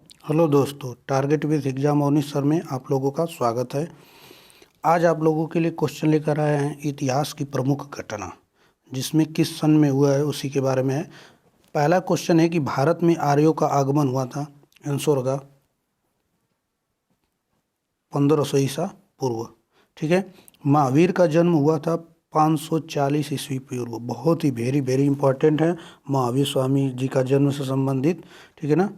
Hello दोस्तों, target with exam ऑनिस sir में आप लोगों का स्वागत है। आज आप लोगों के लिए क्वेश्चन लेकर आए हैं इतिहास की प्रमुख घटना, जिसमें किस सन में हुआ है उसी के बारे में है। पहला क्वेश्चन है कि भारत में आर्यों का आगमन हुआ था। आंसर होगा 1500 ईसा पूर्व। ठीक है। महावीर का जन्म हुआ था 540 ईस्वी पूर्व। बहुत ही वेरी वेरी इंपॉर्टेंट है महावीर स्वामी जी का जन्म से संबंधित। ठीक है ना।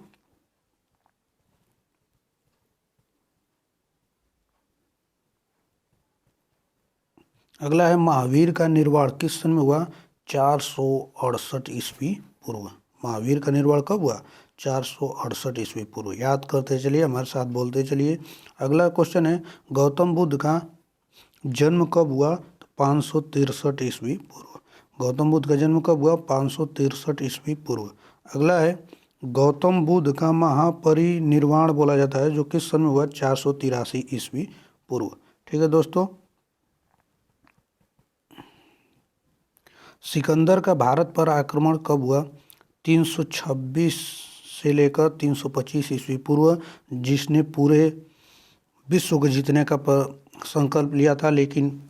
अगला है महावीर का निर्वाण किस सन में हुआ। 468 ईस्वी पूर्व। महावीर का निर्वाण कब हुआ। 468 ईस्वी पूर्व। याद करते चलिए, हमारे साथ बोलते चलिए। अगला क्वेश्चन है गौतम बुद्ध का जन्म कब हुआ। तो 563 ईस्वी पूर्व। गौतम बुद्ध का जन्म कब हुआ। 563 ईस्वी पूर्व। अगला है गौतम बुद्ध का महापरिनिर्वाण बोला जाता है, जो किस सन में हुआ। 483 ईस्वी पूर्व। ठीक है दोस्तों। सिकंदर का भारत पर आक्रमण कब हुआ। 326 से लेकर 325 ईस्वी पूर्व, जिसने पूरे विश्व को जीतने का संकल्प लिया था, लेकिन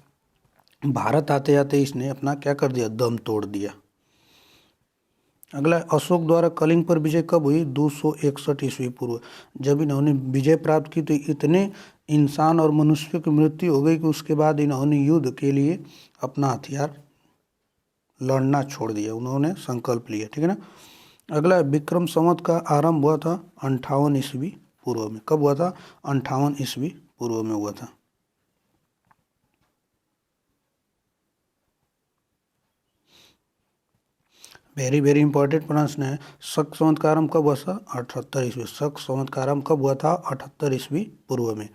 भारत आते आते इसने अपना क्या कर दिया, दम तोड़ दिया। अगला अशोक द्वारा कलिंग पर विजय कब हुई। 261 ईस्वी पूर्व। जब इन्होंने विजय प्राप्त की तो इतने इंसान और मनुष्य की मृत्यु हो गई कि उसके बाद इन्होंने युद्ध के लिए अपना हथियार लड़ना छोड़ दिया, उन्होंने संकल्प लिया। ठीक है ना। अगला विक्रम संवत का आरंभ हुआ था 58 ईस्वी पूर्व में। कब हुआ था। 58 ईस्वी पूर्व में हुआ था। वेरी वेरी इंपॉर्टेंट प्रश्न है। शक संवत का आरंभ कब हुआ था। 78 ईस्वी। शक संवत का आरंभ कब हुआ था। 78 ईस्वी पूर्व में।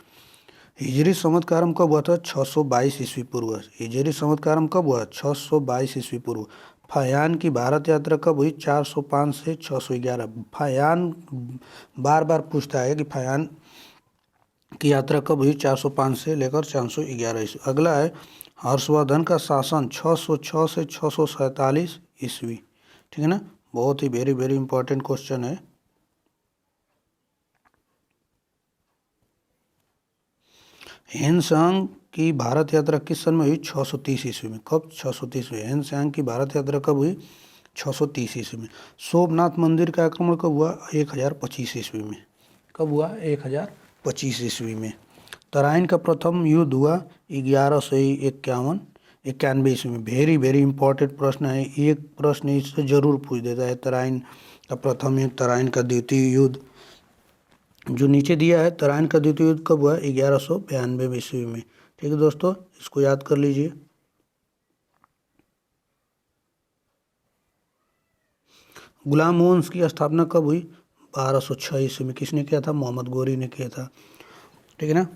हिजरी संवत का आरंभ कब हुआ था। 622 ईस्वी पूर्व। हिजरी संवत का आरंभ कब हुआ। 622 ईस्वी पूर्व। फायान की भारत यात्रा कब हुई। 405 से 611। फायान बार बार पूछता है कि फायान की यात्रा कब हुई। 405 से लेकर 411 ईस्वी। अगला है हर्षवर्धन का शासन 606 से 647 ईस्वी। ठीक है ना। बहुत ही वेरी वेरी इंपॉर्टेंट क्वेश्चन है। हेनसांग की भारत यात्रा किस सन में हुई। 630 ईस्वी में। कब। 630 में। हेनसांग की भारत यात्रा कब हुई। 630 ईस्वी में। सोमनाथ मंदिर का आक्रमण कब हुआ। 1025 ईस्वी में। कब हुआ। 1025 ईस्वी में। तराइन का प्रथम युद्ध हुआ 1191 ईस्वी में। वेरी वेरी इंपॉर्टेंट प्रश्न है। एक प्रश्न इससे जरूर पूछ देता है। तराइन का प्रथम युद्ध, तराइन का द्वितीय युद्ध जो नीचे दिया है। तराइन का द्वितीय युद्ध कब हुआ। 1192 ईस्वी में। ठीक है दोस्तों, इसको याद कर लीजिए। गुलाम वंश की स्थापना कब हुई। 1206 ईस्वी में। किसने किया था। मोहम्मद गोरी ने किया था। ठीक है ना।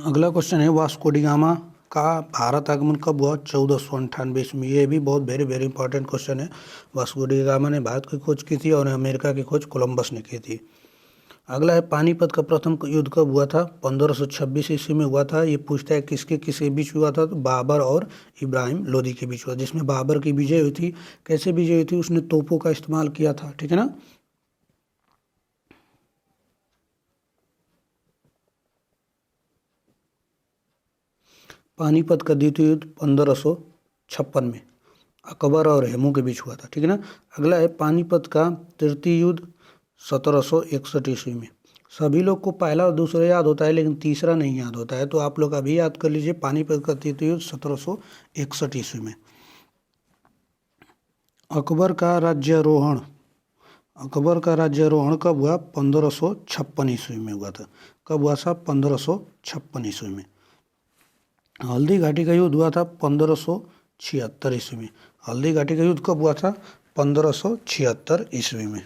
अगला क्वेश्चन है वास्को डी गामा का भारत आगमन कब हुआ। 1498 ईस्वी में। ये भी बहुत वेरी वेरी इंपॉर्टेंट क्वेश्चन है। वास्को डी गामा ने भारत की खोज की थी और अमेरिका की खोज कोलंबस ने की थी। अगला है पानीपत का प्रथम युद्ध कब हुआ था। 1526 ईस्वी में हुआ था। ये पूछता है किसके किसके बीच हुआ था। तो बाबर और इब्राहिम लोदी के बीच हुआ, जिसमें बाबर की विजय हुई थी। कैसे विजय हुई थी। उसने तोपों का इस्तेमाल किया था। ठीक है ना। पानीपत का द्वितीय युद्ध 1556 में अकबर और हेमू के बीच हुआ था। ठीक है ना। अगला है पानीपत का तृतीय युद्ध 1761 ईस्वी में। सभी लोग को पहला और दूसरा याद होता है, लेकिन तीसरा नहीं याद होता है, तो आप लोग अभी याद कर लीजिए। पानीपत का तृतीय युद्ध 1761 ईस्वी में। अकबर का राज्यारोहण अकबर का राज्यारोहण कब हुआ। 1556 ईस्वी में हुआ था। कब हुआ था। 1556 ईस्वी में। हल्दी घाटी का युद्ध हुआ था 1576 ईस्वी में। हल्दी घाटी का युद्ध कब हुआ था। 1576 ईस्वी में।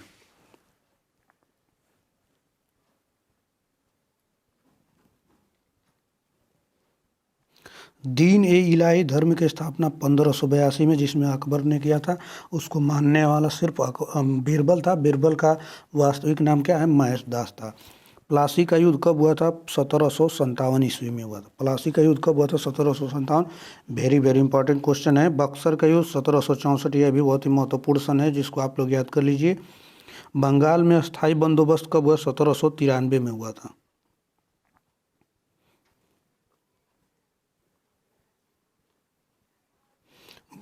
दीन ए इलाही धर्म की स्थापना 1582 में, जिसमें अकबर ने किया था। उसको मानने वाला सिर्फ बीरबल था। बीरबल का वास्तविक नाम क्या है। महेश दास था। प्लासी का युद्ध कब हुआ था। 1757 ईस्वी में हुआ था। प्लासी का युद्ध कब हुआ था। 1757। वेरी वेरी इंपॉर्टेंट क्वेश्चन है। बक्सर का युद्ध 1764। यह भी बहुत ही महत्वपूर्ण सन है, जिसको आप लोग याद कर लीजिए। बंगाल में स्थायी बंदोबस्त कब हुआ? 1793 में हुआ था।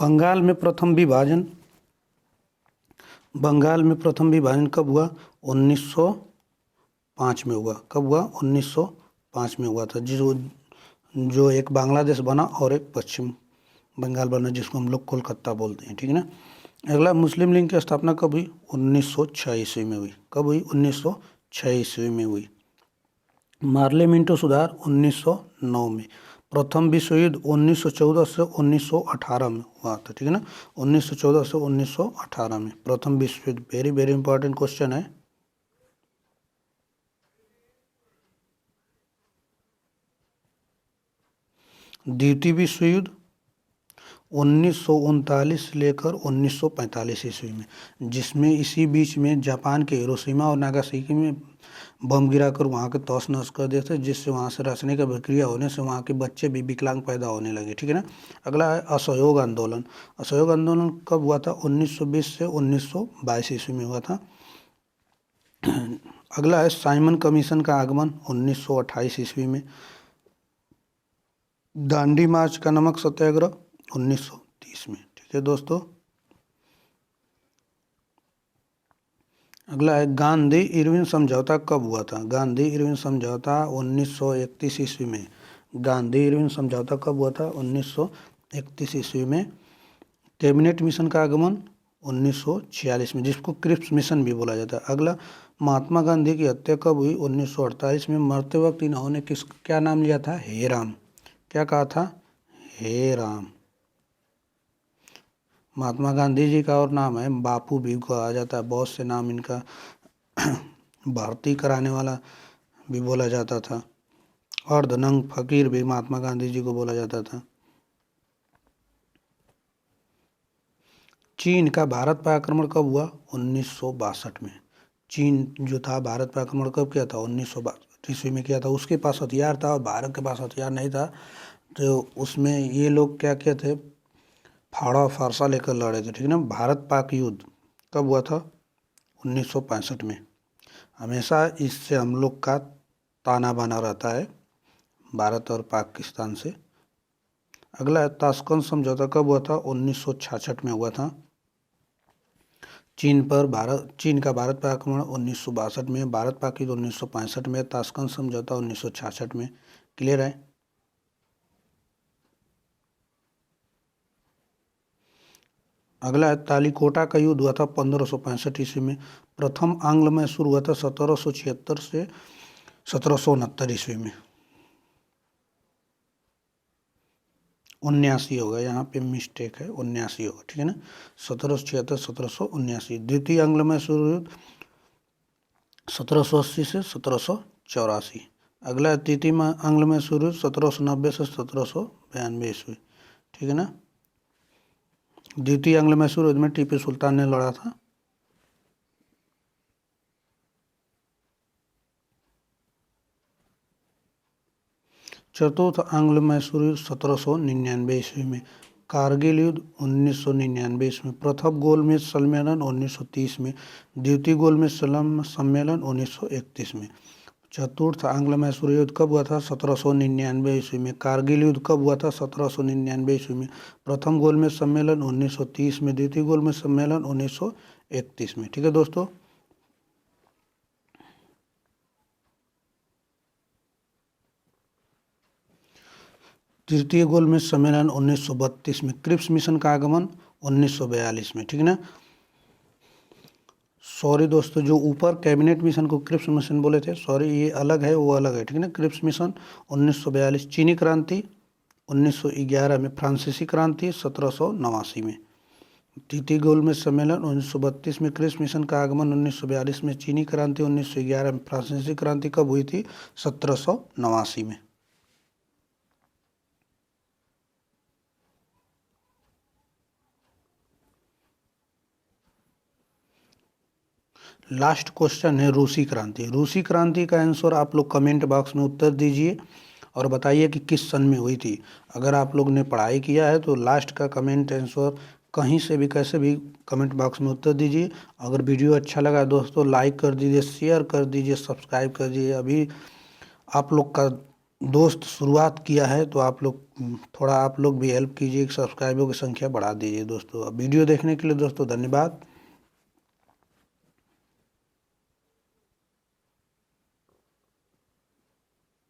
बंगाल में प्रथम विभाजन कब हुआ? 1905 में हुआ। कब हुआ? 1905 में हुआ था। जो एक बांग्लादेश बना और एक पश्चिम बंगाल बना, जिसको हम लोग कोलकाता बोलते हैं, ठीक है ना। अगला, मुस्लिम लीग की स्थापना कब हुई? 1906 ईस्वी में हुई। कब हुई? 1906 ईस्वी में हुई। मार्ले मिंटो सुधार 1909 में। प्रथम विश्व युद्ध 1914 से 1918 में हुआ था, ठीक है ना। 1914 से 1918 में प्रथम विश्व युद्ध। वेरी वेरी इंपॉर्टेंट क्वेश्चन है। द्वितीय विश्व युद्ध 1939 से लेकर 1945 ईस्वी में, जिसमें इसी बीच में जापान के हिरोशिमा और नागासाकी में बम गिराकर वहाँ के तहस नहस कर दिए थे, जिससे वहाँ से रासायनिक अभिक्रिया होने से वहाँ के बच्चे भी विकलांग पैदा होने लगे, ठीक है ना। अगला है असहयोग आंदोलन। असहयोग आंदोलन कब हुआ था? 1920 से 1922 ईस्वी में हुआ था। अगला है साइमन कमीशन का आगमन 1928 ईस्वी में। दांडी मार्च का नमक सत्याग्रह 1930 में, ठीक है दोस्तों। अगला है गांधी इरविन समझौता कब हुआ था? गांधी इरविन समझौता 1931 ईस्वी में। गांधी इरविन समझौता कब हुआ था? 1931 ईस्वी में। कैबिनेट मिशन का आगमन 1946 में, जिसको क्रिप्स मिशन भी बोला जाता है। अगला, महात्मा गांधी की हत्या कब हुई? 1948 में। मरते वक्त इन्होंने क्या नाम लिया था? हे राम। क्या कहा था? हे राम। महात्मा गांधी जी का और नाम है बापू भी कहा जाता है। बहुत से नाम इनका भर्ती कराने वाला भी बोला जाता था। अर्धनंग फकीर भी महात्मा गांधी जी को बोला जाता था। चीन का भारत पर आक्रमण कब हुआ? 1962 में। चीन जो था भारत पर आक्रमण कब किया था? 1962 ईस्वी में किया था। उसके पास हथियार था और भारत के पास हथियार नहीं था, तो उसमें ये लोग क्या किए थे? फाड़ा फारसा लेकर लड़े थे, ठीक है ना। भारत पाक युद्ध कब हुआ था? 1965 में। हमेशा इससे हम लोग का ताना बाना रहता है, भारत और पाकिस्तान से। अगला, ताशकंद समझौता कब हुआ था? 1966 में हुआ था। चीन का भारत पर आक्रमण 1962 में, भारत पाक युद्ध 1965 में, ताशकंद समझौता 1966 में। क्लियर है? अगला है तालीकोटा का युद्ध हुआ था 1565 ईस्वी में। प्रथम आंग्ल मैसूर हुआ था 1776 से 1769 ईस्वी में। 79 होगा, यहाँ पे मिस्टेक है, 79 होगा, ठीक है ना। 1776 1779। द्वितीय आंग्ल मैसूर युद्ध 1780 से 1784। अगला तृतीय आंग्ल मैसूर युद्ध 1790 से 1792 ईस्वी, ठीक है ना। द्वितीय आंग्ल मैसूर युद्ध में टीपू सुल्तान ने लड़ा था। चतुर्थ आंग्ल मैसूर युद्ध 1799 ईस्वी में। कारगिल युद्ध 1999 ईस्वी में। प्रथम गोलमेज सम्मेलन 1930 में। द्वितीय गोलमेज सम्मेलन 1931 में। चतुर्थ आंग्ल मैसूर युद्ध कब हुआ था? 1799 ईस्वी में। कारगिल युद्ध कब हुआ था? 1799 ईस्वी में। प्रथम गोलमेज सम्मेलन 1930 में। द्वितीय गोलमेज सम्मेलन 1931 में, ठीक है दोस्तों। तृतीय गोलमेज सम्मेलन 1932 में। क्रिप्स मिशन का आगमन 1942 में, ठीक है ना। सॉरी दोस्तों, जो ऊपर कैबिनेट मिशन को क्रिप्स मिशन बोले थे, सॉरी, ये अलग है, वो अलग है, ठीक है ना। Cripps mission 1942। चीनी क्रांति 1911 में। फ्रांसीसी क्रांति 1789 में। तृतीय गोलमेज सम्मेलन 1932 में। क्रिप्स मिशन का आगमन 1942 में। चीनी क्रांति 1911 में। फ्रांसीसी क्रांति कब हुई थी? 1789 में। लास्ट क्वेश्चन है रूसी क्रांति। रूसी क्रांति का आंसर आप लोग कमेंट बॉक्स में उत्तर दीजिए और बताइए कि किस सन में हुई थी। अगर आप लोग ने पढ़ाई किया है तो लास्ट का कमेंट आंसर कहीं से भी कैसे भी कमेंट बॉक्स में उत्तर दीजिए। अगर वीडियो अच्छा लगा दोस्तों लाइक कर दीजिए, शेयर कर दीजिए, सब्सक्राइब कर दीजिए। अभी आप लोग का दोस्त शुरुआत किया है तो आप लोग थोड़ा आप लोग भी हेल्प कीजिए, सब्सक्राइबरों की संख्या बढ़ा दीजिए दोस्तों। अब वीडियो देखने के लिए दोस्तों धन्यवाद।